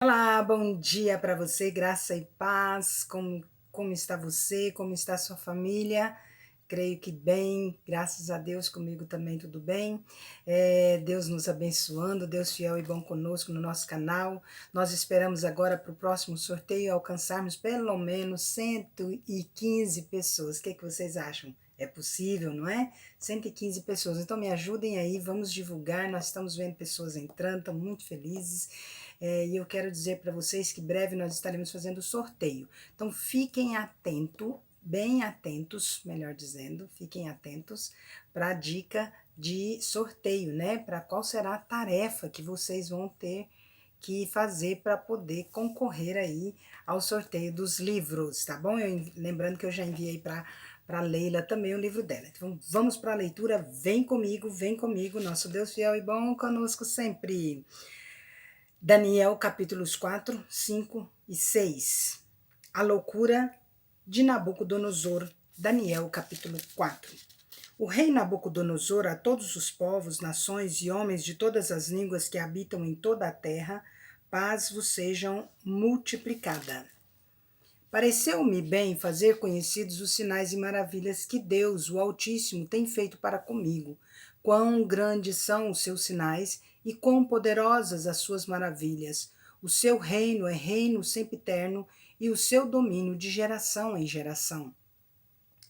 Olá, bom dia para você, graça e paz. Como está você? Como está a sua família? Creio que bem, graças a Deus, comigo também tudo bem. Deus nos abençoando, Deus fiel e bom conosco no nosso canal. Nós esperamos agora para o próximo sorteio alcançarmos pelo menos 115 pessoas. O que vocês acham? É possível, não é? 115 pessoas. Então me ajudem aí, vamos divulgar. Nós estamos vendo pessoas entrando, estamos muito felizes. E eu quero dizer para vocês que breve nós estaremos fazendo sorteio. Então fiquem atentos, bem atentos, melhor dizendo, fiquem atentos para a dica de sorteio, né? Para qual será a tarefa que vocês vão ter que fazer para poder concorrer aí ao sorteio dos livros, tá bom? Lembrando que eu já enviei para Leila também o livro dela. Então vamos para a leitura, vem comigo, nosso Deus fiel e bom conosco sempre. Daniel capítulos 4, 5 e 6. A loucura de Nabucodonosor. Daniel capítulo 4. O rei Nabucodonosor, a todos os povos, nações e homens de todas as línguas que habitam em toda a terra, paz vos sejam multiplicada. Pareceu-me bem fazer conhecidos os sinais e maravilhas que Deus, o Altíssimo, tem feito para comigo. Quão grandes são os seus sinais e quão poderosas as suas maravilhas. O seu reino é reino sempiterno e o seu domínio de geração em geração.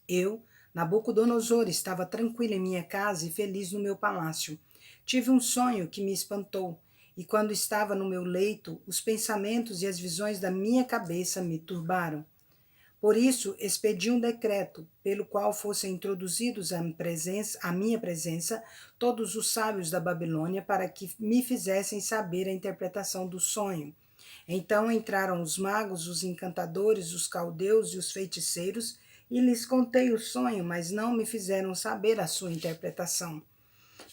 Eu, Nabucodonosor, estava tranquilo em minha casa e feliz no meu palácio. Tive um sonho que me espantou, e quando estava no meu leito, os pensamentos e as visões da minha cabeça me turbaram. Por isso, expedi um decreto, pelo qual fossem introduzidos à minha presença todos os sábios da Babilônia, para que me fizessem saber a interpretação do sonho. Então entraram os magos, os encantadores, os caldeus e os feiticeiros, e lhes contei o sonho, mas não me fizeram saber a sua interpretação.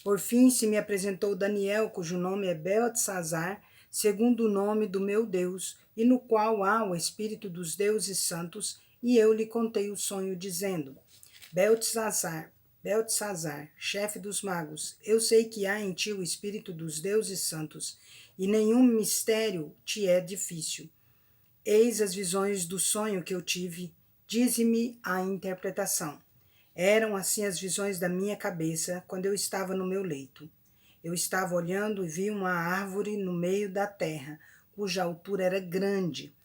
Por fim se me apresentou Daniel, cujo nome é Beltesazar, segundo o nome do meu Deus, e no qual há o Espírito dos deuses santos, e eu lhe contei o sonho, dizendo: Beltesazar, Beltesazar, chefe dos magos, eu sei que há em ti o Espírito dos deuses santos, e nenhum mistério te é difícil. Eis as visões do sonho que eu tive, dize-me a interpretação. Eram assim as visões da minha cabeça quando eu estava no meu leito. Eu estava olhando e vi uma árvore no meio da terra, cuja altura era grande.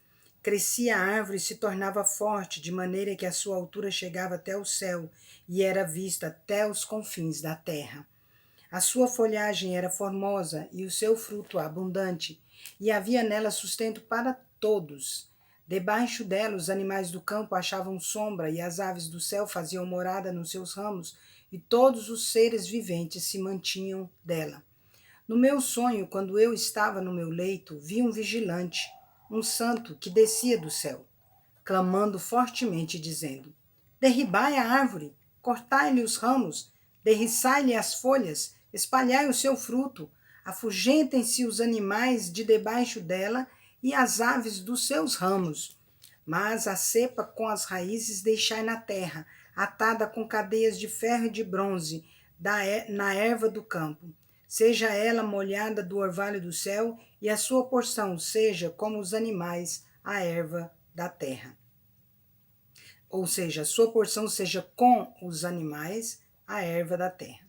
Crescia a árvore e se tornava forte, de maneira que a sua altura chegava até o céu e era vista até os confins da terra. A sua folhagem era formosa e o seu fruto abundante, e havia nela sustento para todos. Debaixo dela os animais do campo achavam sombra, e as aves do céu faziam morada nos seus ramos, e todos os seres viventes se mantinham dela. No meu sonho, quando eu estava no meu leito, vi um vigilante, um santo, que descia do céu, clamando fortemente, dizendo: Derribai a árvore, cortai-lhe os ramos, derriçai-lhe as folhas, espalhai o seu fruto, afugentem-se os animais de debaixo dela e as aves dos seus ramos. Mas a cepa com as raízes deixai na terra, atada com cadeias de ferro e de bronze, na erva do campo. Seja ela molhada do orvalho do céu, e a sua porção seja como os animais, a erva da terra. Ou seja, a sua porção seja com os animais, a erva da terra.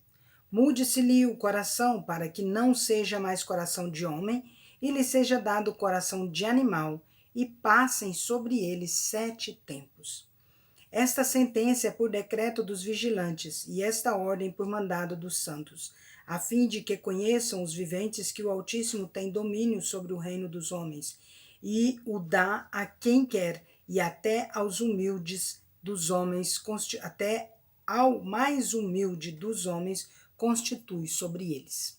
Mude-se-lhe o coração, para que não seja mais coração de homem, e lhe seja dado o coração de animal, e passem sobre ele 7 tempos. Esta sentença é por decreto dos vigilantes, e esta ordem por mandado dos santos, a fim de que conheçam os viventes que o Altíssimo tem domínio sobre o reino dos homens, e o dá a quem quer, e até aos humildes dos homens, até ao mais humilde dos homens, constitui sobre eles.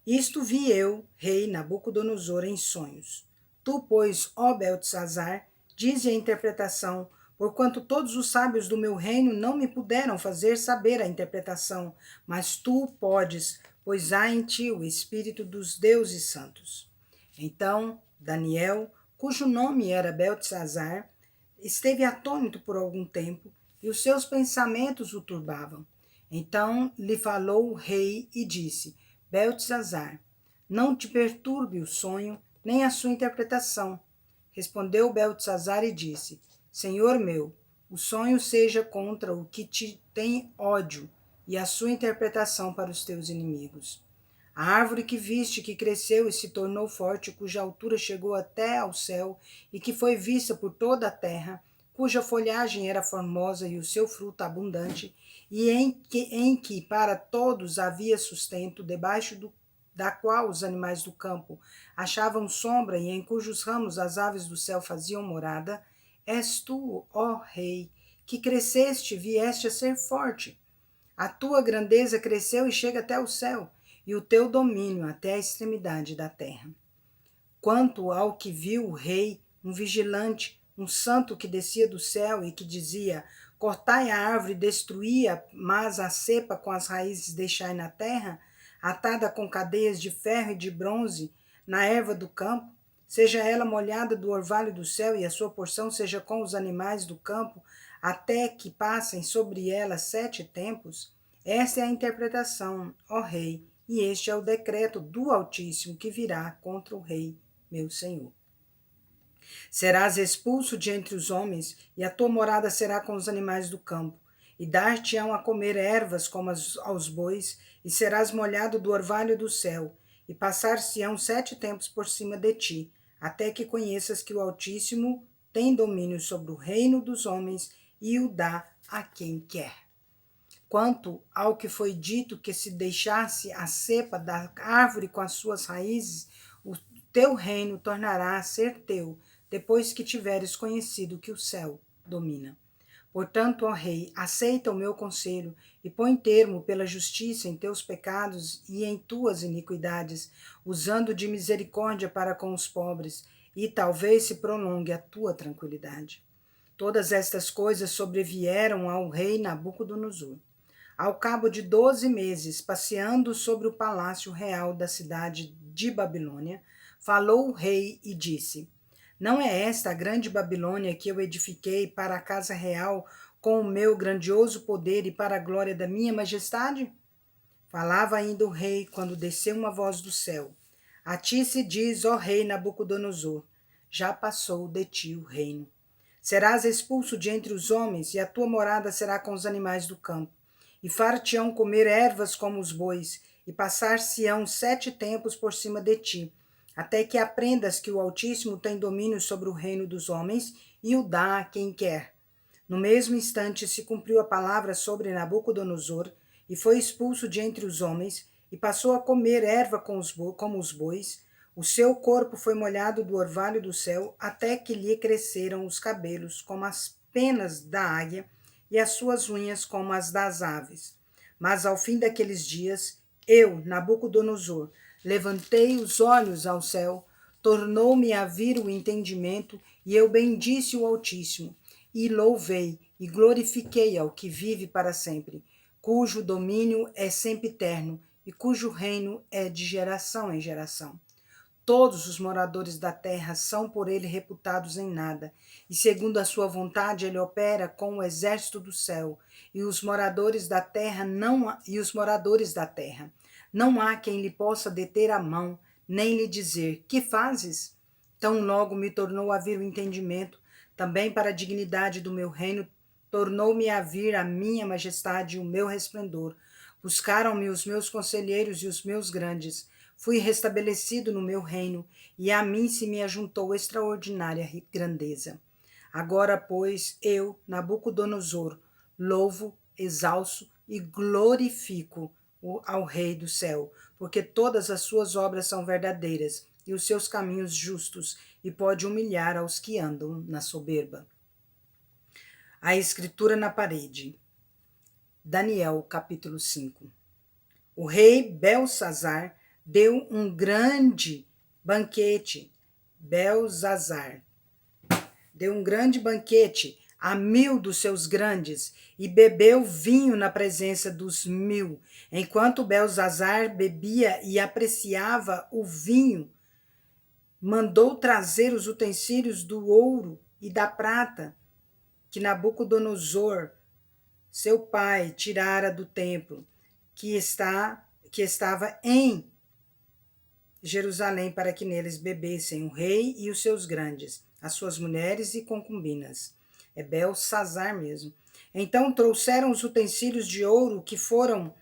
Isto vi eu, rei Nabucodonosor, em sonhos. Tu, pois, ó Beltesazar, dize a interpretação, porquanto todos os sábios do meu reino não me puderam fazer saber a interpretação, mas tu podes, pois há em ti o Espírito dos deuses santos. Então, Daniel, cujo nome era Beltesazar, esteve atônito por algum tempo, e os seus pensamentos o turbavam. Então lhe falou o rei e disse: Beltesazar, não te perturbe o sonho, nem a sua interpretação. Respondeu Beltesazar e disse: Senhor meu, o sonho seja contra o que te tem ódio, e a sua interpretação para os teus inimigos. A árvore que viste, que cresceu e se tornou forte, cuja altura chegou até ao céu, e que foi vista por toda a terra, cuja folhagem era formosa e o seu fruto abundante, e em que para todos havia sustento, debaixo da qual os animais do campo achavam sombra e em cujos ramos as aves do céu faziam morada, és tu, ó Rei, que cresceste e vieste a ser forte. A tua grandeza cresceu e chega até o céu, e o teu domínio até a extremidade da terra. Quanto ao que viu o rei, um vigilante, um santo que descia do céu e que dizia: Cortai a árvore, destruía, mas a cepa com as raízes deixai na terra, atada com cadeias de ferro e de bronze, na erva do campo, seja ela molhada do orvalho do céu, e a sua porção seja com os animais do campo, até que passem sobre ela 7 tempos. Esta é a interpretação, ó rei, e este é o decreto do Altíssimo que virá contra o rei, meu senhor. Serás expulso de entre os homens, e a tua morada será com os animais do campo, e dar-te-ão a comer ervas como aos bois, e serás molhado do orvalho do céu, e passar-se-ão 7 tempos por cima de ti, até que conheças que o Altíssimo tem domínio sobre o reino dos homens e o dá a quem quer. Quanto ao que foi dito que se deixasse a cepa da árvore com as suas raízes, o teu reino tornará a ser teu, depois que tiveres conhecido que o céu domina. Portanto, ó rei, aceita o meu conselho e põe termo pela justiça em teus pecados e em tuas iniquidades, usando de misericórdia para com os pobres, e talvez se prolongue a tua tranquilidade. Todas estas coisas sobrevieram ao rei Nabucodonosor. Ao cabo de 12 meses, passeando sobre o palácio real da cidade de Babilônia, falou o rei e disse: Não é esta a grande Babilônia que eu edifiquei para a casa real com o meu grandioso poder e para a glória da minha majestade? Falava ainda o rei quando desceu uma voz do céu: A ti se diz, ó rei Nabucodonosor, já passou de ti o reino. Serás expulso de entre os homens, e a tua morada será com os animais do campo. E far-te-ão comer ervas como os bois, e passar-se-ão 7 tempos por cima de ti, até que aprendas que o Altíssimo tem domínio sobre o reino dos homens e o dá a quem quer. No mesmo instante se cumpriu a palavra sobre Nabucodonosor, e foi expulso de entre os homens, e passou a comer erva como os bois. O seu corpo foi molhado do orvalho do céu, até que lhe cresceram os cabelos como as penas da águia, e as suas unhas como as das aves. Mas ao fim daqueles dias, eu, Nabucodonosor, levantei os olhos ao céu, tornou-me a vir o entendimento, e eu bendisse o Altíssimo, e louvei e glorifiquei ao que vive para sempre, cujo domínio é sempre eterno e cujo reino é de geração em geração. Todos os moradores da terra são por ele reputados em nada, e segundo a sua vontade ele opera com o exército do céu, e os moradores da terra não há quem lhe possa deter a mão, nem lhe dizer: que fazes? Tão logo me tornou a vir o entendimento, também para a dignidade do meu reino tornou-me a vir a minha majestade e o meu resplendor. Buscaram-me os meus conselheiros e os meus grandes. Fui restabelecido no meu reino, e a mim se me ajuntou extraordinária grandeza. Agora, pois, eu, Nabucodonosor, louvo, exalço e glorifico ao Rei do céu, porque todas as suas obras são verdadeiras e os seus caminhos justos, e pode humilhar aos que andam na soberba. A escritura na parede. Daniel, capítulo 5. O rei Belsazar deu um grande banquete. Belzazar deu um grande banquete a 1000 dos seus grandes e bebeu vinho na presença dos 1000. Enquanto Belzazar bebia e apreciava o vinho, mandou trazer os utensílios do ouro e da prata que Nabucodonosor, seu pai, tirara do templo que estava em Jerusalém para que neles bebessem o rei e os seus grandes, as suas mulheres e concubinas. É Belsazar mesmo. Então trouxeram os utensílios de ouro que foram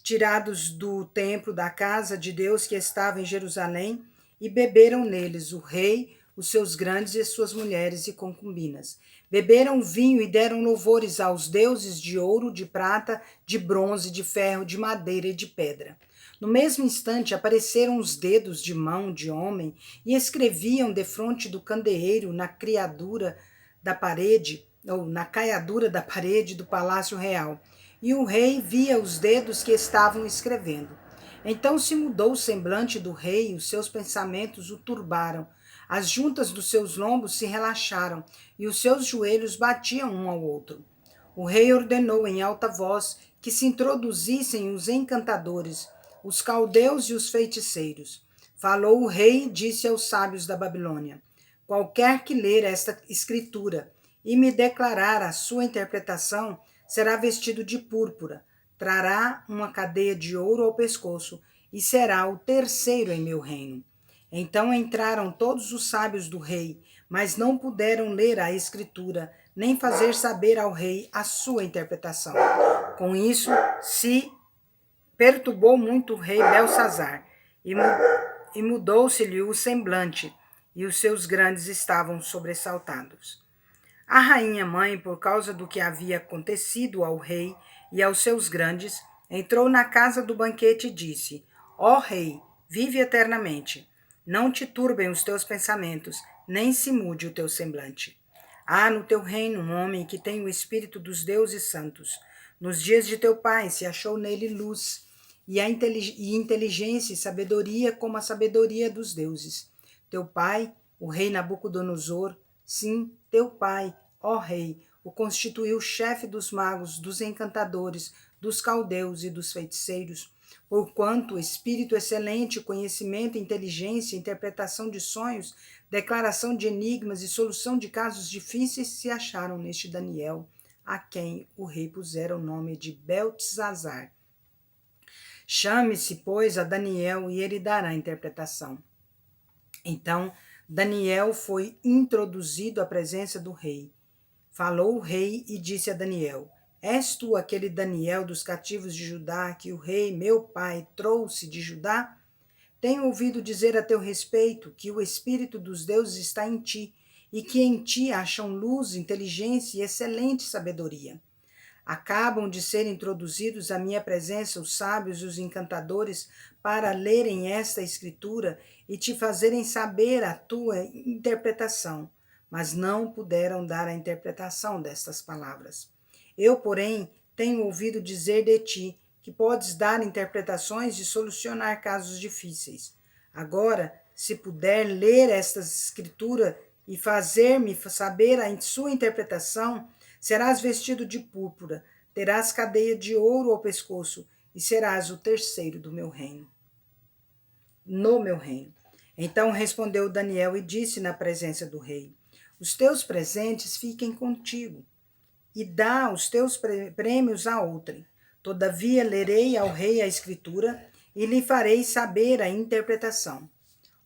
tirados do templo da casa de Deus que estava em Jerusalém, e beberam neles o rei, os seus grandes e suas mulheres e concubinas. Beberam vinho e deram louvores aos deuses de ouro, de prata, de bronze, de ferro, de madeira e de pedra. No mesmo instante apareceram os dedos de mão de homem e escreviam defronte do candeeiro na criadura da parede, ou na caiadura da parede do palácio real. E o rei via os dedos que estavam escrevendo. Então se mudou o semblante do rei e os seus pensamentos o turbaram. As juntas dos seus lombos se relaxaram e os seus joelhos batiam um ao outro. O rei ordenou em alta voz que se introduzissem os encantadores, os caldeus e os feiticeiros. Falou o rei e disse aos sábios da Babilônia: qualquer que ler esta escritura e me declarar a sua interpretação, será vestido de púrpura, trará uma cadeia de ouro ao pescoço e será o terceiro em meu reino. Então entraram todos os sábios do rei, mas não puderam ler a escritura, nem fazer saber ao rei a sua interpretação. Com isso, se perturbou muito o rei Belsazar, e mudou-se-lhe o semblante, e os seus grandes estavam sobressaltados. A rainha mãe, por causa do que havia acontecido ao rei e aos seus grandes, entrou na casa do banquete e disse: ó rei, vive eternamente. Não te turbem os teus pensamentos, nem se mude o teu semblante. Há no teu reino um homem que tem o espírito dos deuses santos. Nos dias de teu pai se achou nele luz, e inteligência e sabedoria como a sabedoria dos deuses. Teu pai, o rei Nabucodonosor, sim, teu pai, ó rei, o constituiu chefe dos magos, dos encantadores, dos caldeus e dos feiticeiros, porquanto espírito excelente, conhecimento, inteligência, interpretação de sonhos, declaração de enigmas e solução de casos difíceis se acharam neste Daniel, a quem o rei pusera o nome de Beltesazar. Chame-se, pois, a Daniel e ele dará a interpretação. Então, Daniel foi introduzido à presença do rei. Falou o rei e disse a Daniel: és tu aquele Daniel dos cativos de Judá que o rei, meu pai, trouxe de Judá? Tenho ouvido dizer a teu respeito que o espírito dos deuses está em ti e que em ti acham luz, inteligência e excelente sabedoria. Acabam de ser introduzidos à minha presença os sábios e os encantadores para lerem esta escritura e te fazerem saber a tua interpretação, mas não puderam dar a interpretação destas palavras. Eu, porém, tenho ouvido dizer de ti que podes dar interpretações e solucionar casos difíceis. Agora, se puder ler esta escritura e fazer-me saber a sua interpretação, serás vestido de púrpura, terás cadeia de ouro ao pescoço e serás o terceiro do meu reino. No meu reino. Então respondeu Daniel e disse na presença do rei: os teus presentes fiquem contigo e dá os teus prêmios a outrem. Todavia lerei ao rei a escritura e lhe farei saber a interpretação.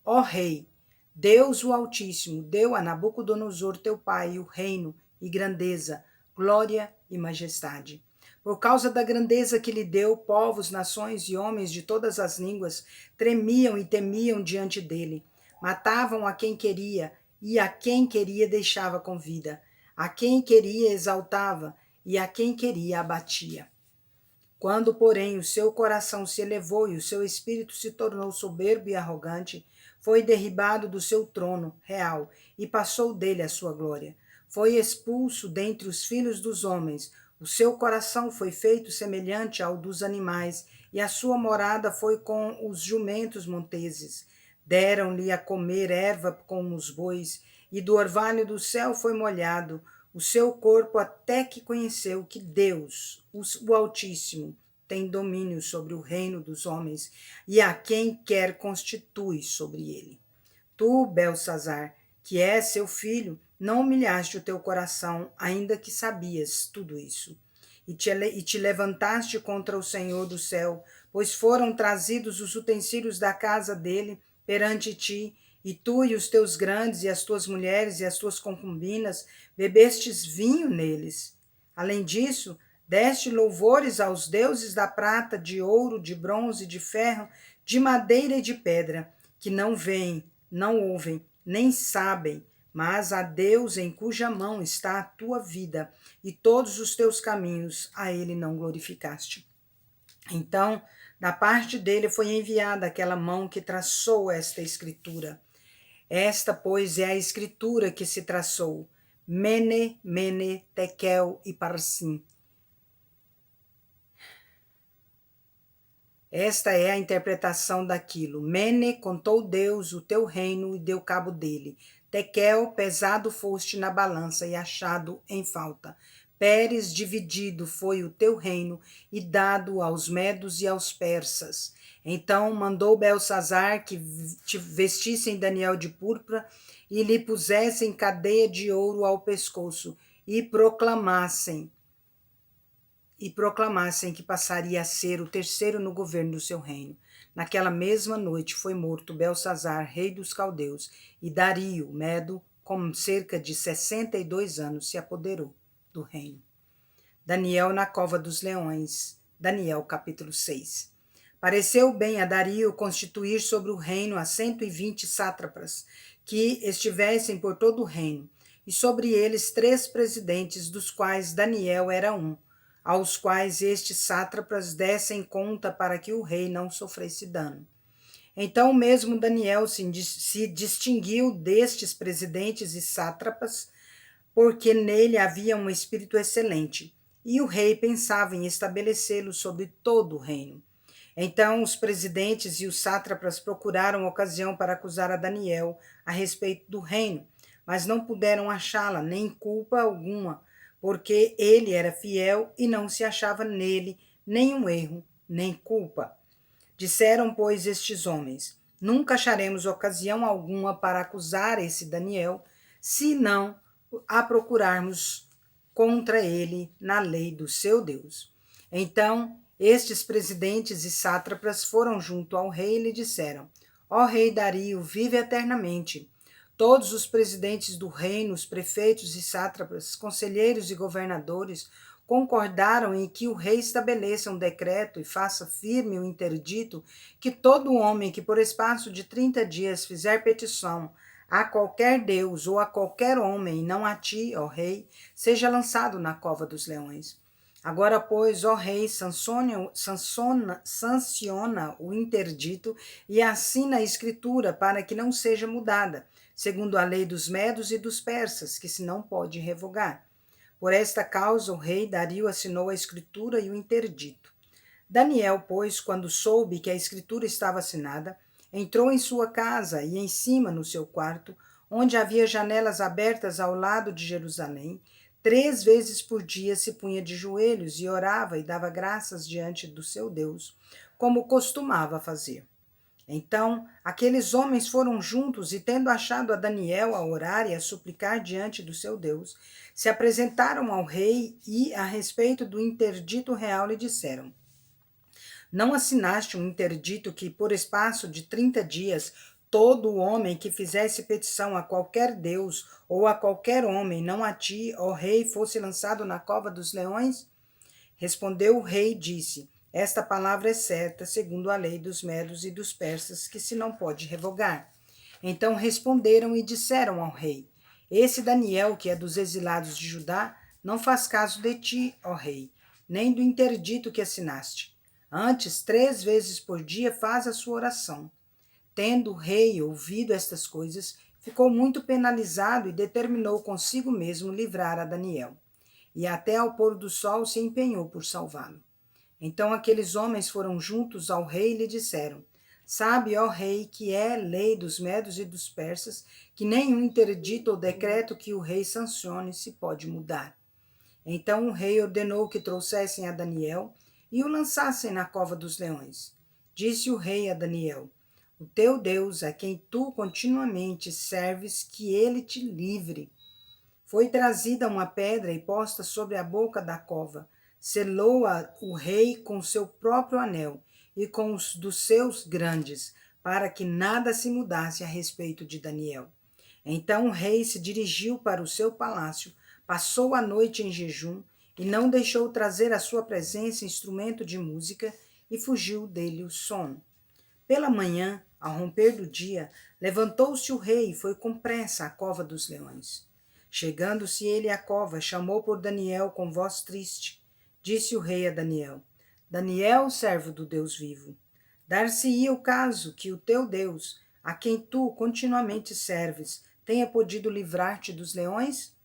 Ó rei, Deus o Altíssimo deu a Nabucodonosor teu pai o reino e grandeza, glória e majestade. Por causa da grandeza que lhe deu, povos, nações e homens de todas as línguas tremiam e temiam diante dele. Matavam a quem queria e a quem queria deixava com vida. A quem queria exaltava e a quem queria abatia. Quando, porém, o seu coração se elevou e o seu espírito se tornou soberbo e arrogante, foi derribado do seu trono real e passou dele a sua glória. Foi expulso dentre os filhos dos homens. O seu coração foi feito semelhante ao dos animais, e a sua morada foi com os jumentos monteses. Deram-lhe a comer erva como os bois, e do orvalho do céu foi molhado o seu corpo até que conheceu que Deus, o Altíssimo, tem domínio sobre o reino dos homens e a quem quer constitui sobre ele. Tu, Belsazar, que és seu filho, não humilhaste o teu coração, ainda que sabias tudo isso. E te levantaste contra o Senhor do céu, pois foram trazidos os utensílios da casa dele perante ti, e tu e os teus grandes, e as tuas mulheres, e as tuas concubinas, bebestes vinho neles. Além disso, deste louvores aos deuses da prata, de ouro, de bronze, de ferro, de madeira e de pedra, que não veem, não ouvem, nem sabem, mas a Deus em cuja mão está a tua vida, e todos os teus caminhos a ele não glorificaste. Então, da parte dele foi enviada aquela mão que traçou esta escritura. Esta, pois, é a escritura que se traçou: Mene, Mene, Tekel e Parsim. Esta é a interpretação daquilo. Mene, contou Deus o teu reino e deu cabo dele. Tekel, pesado foste na balança e achado em falta. Pérez, dividido foi o teu reino e dado aos medos e aos persas. Então mandou Belsazar que te vestissem Daniel de púrpura e lhe pusessem cadeia de ouro ao pescoço e proclamassem que passaria a ser o terceiro no governo do seu reino. Naquela mesma noite foi morto Belsazar, rei dos caldeus, e Dario, Medo, com cerca de 62 anos, se apoderou do reino. Daniel na cova dos leões. Daniel, capítulo 6. Pareceu bem a Dario constituir sobre o reino a 120 sátrapas, que estivessem por todo o reino, e sobre eles 3 presidentes, dos quais Daniel era um, aos quais estes sátrapas dessem conta para que o rei não sofresse dano. Então mesmo Daniel se distinguiu destes presidentes e sátrapas, porque nele havia um espírito excelente, e o rei pensava em estabelecê-lo sobre todo o reino. Então os presidentes e os sátrapas procuraram ocasião para acusar a Daniel a respeito do reino, mas não puderam achá-la, nem culpa alguma, porque ele era fiel e não se achava nele nenhum erro, nem culpa. Disseram, pois, estes homens: nunca acharemos ocasião alguma para acusar esse Daniel, se não a procurarmos contra ele na lei do seu Deus. Então, estes presidentes e sátrapas foram junto ao rei e lhe disseram: ó rei Dario, vive eternamente. Todos os presidentes do reino, os prefeitos e sátrapas, conselheiros e governadores, concordaram em que o rei estabeleça um decreto e faça firme o interdito que todo homem que por espaço de 30 dias fizer petição a qualquer deus ou a qualquer homem, não a ti, ó rei, seja lançado na cova dos leões. Agora, pois, ó rei, sanciona o interdito e assina a escritura para que não seja mudada, segundo a lei dos medos e dos persas, que se não pode revogar. Por esta causa, o rei Dario assinou a escritura e o interdito. Daniel, pois, quando soube que a escritura estava assinada, entrou em sua casa e em cima no seu quarto, onde havia janelas abertas ao lado de Jerusalém. 3 vezes por dia se punha de joelhos e orava e dava graças diante do seu Deus, como costumava fazer. Então, aqueles homens foram juntos e, tendo achado a Daniel a orar e a suplicar diante do seu Deus, se apresentaram ao rei e, a respeito do interdito real, lhe disseram: não assinaste um interdito que, por espaço de 30 dias, todo homem que fizesse petição a qualquer deus ou a qualquer homem, não a ti, ó rei, fosse lançado na cova dos leões? Respondeu o rei e disse: esta palavra é certa, segundo a lei dos medos e dos persas, que se não pode revogar. Então responderam e disseram ao rei: esse Daniel, que é dos exilados de Judá, não faz caso de ti, ó rei, nem do interdito que assinaste. Antes, 3 vezes por dia faz a sua oração. Tendo o rei ouvido estas coisas, ficou muito penalizado e determinou consigo mesmo livrar a Daniel. E até ao pôr do sol se empenhou por salvá-lo. Então aqueles homens foram juntos ao rei e lhe disseram: sabe, ó rei, que é lei dos medos e dos persas, que nenhum interdito ou decreto que o rei sancione se pode mudar. Então o rei ordenou que trouxessem a Daniel e o lançassem na cova dos leões. Disse o rei a Daniel: o teu Deus, a quem tu continuamente serves, que ele te livre. Foi trazida uma pedra e posta sobre a boca da cova. Selou-a o rei com seu próprio anel e com os dos seus grandes, para que nada se mudasse a respeito de Daniel. Então o rei se dirigiu para o seu palácio, passou a noite em jejum e não deixou trazer à sua presença instrumento de música, e fugiu dele o sono. Pela manhã, ao romper do dia, levantou-se o rei e foi com pressa à cova dos leões. Chegando-se ele à cova, chamou por Daniel com voz triste. Disse o rei a Daniel: Daniel, servo do Deus vivo, dar-se-ia o caso que o teu Deus, a quem tu continuamente serves, tenha podido livrar-te dos leões?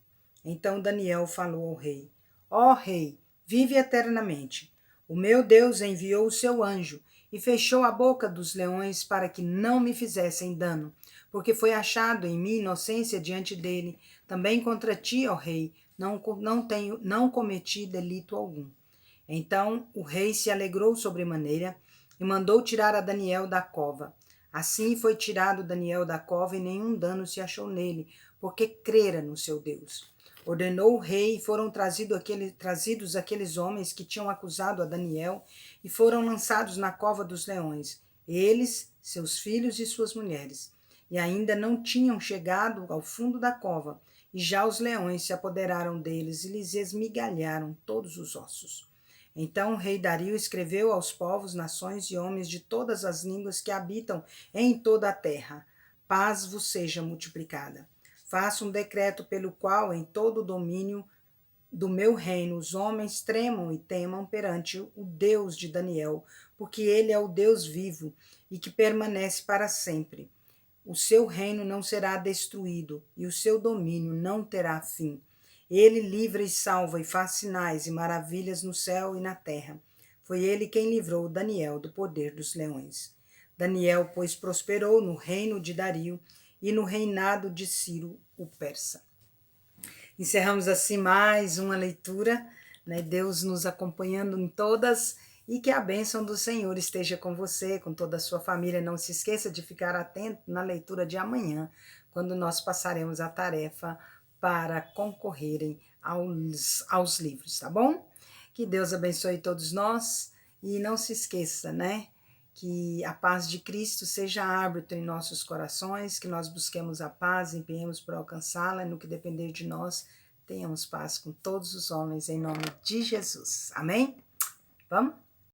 Então Daniel falou ao rei: Ó rei, vive eternamente. O meu Deus enviou o seu anjo e fechou a boca dos leões para que não me fizessem dano, porque foi achado em mim inocência diante dele. Também contra ti, ó rei, não cometi delito algum. Então o rei se alegrou sobremaneira e mandou tirar a Daniel da cova. Assim foi tirado Daniel da cova e nenhum dano se achou nele, porque crera no seu Deus. Ordenou o rei e foram trazidos aqueles homens que tinham acusado a Daniel e foram lançados na cova dos leões, eles, seus filhos e suas mulheres. E ainda não tinham chegado ao fundo da cova, e já os leões se apoderaram deles e lhes esmigalharam todos os ossos. Então o rei Dario escreveu aos povos, nações e homens de todas as línguas que habitam em toda a terra: paz vos seja multiplicada. Faço um decreto pelo qual em todo o domínio do meu reino os homens tremam e temam perante o Deus de Daniel, porque ele é o Deus vivo e que permanece para sempre. O seu reino não será destruído e o seu domínio não terá fim. Ele livra e salva e faz sinais e maravilhas no céu e na terra. Foi ele quem livrou Daniel do poder dos leões. Daniel, pois, prosperou no reino de Dario e no reinado de Ciro, o persa. Encerramos assim mais uma leitura, né? Deus nos acompanhando em todas, e que a bênção do Senhor esteja com você, com toda a sua família. Não se esqueça de ficar atento na leitura de amanhã, quando nós passaremos a tarefa para concorrerem aos livros, tá bom? Que Deus abençoe todos nós e não se esqueça, né? Que a paz de Cristo seja árbitro em nossos corações, que nós busquemos a paz, empenhemos por alcançá-la, e no que depender de nós, tenhamos paz com todos os homens, em nome de Jesus. Amém? Vamos?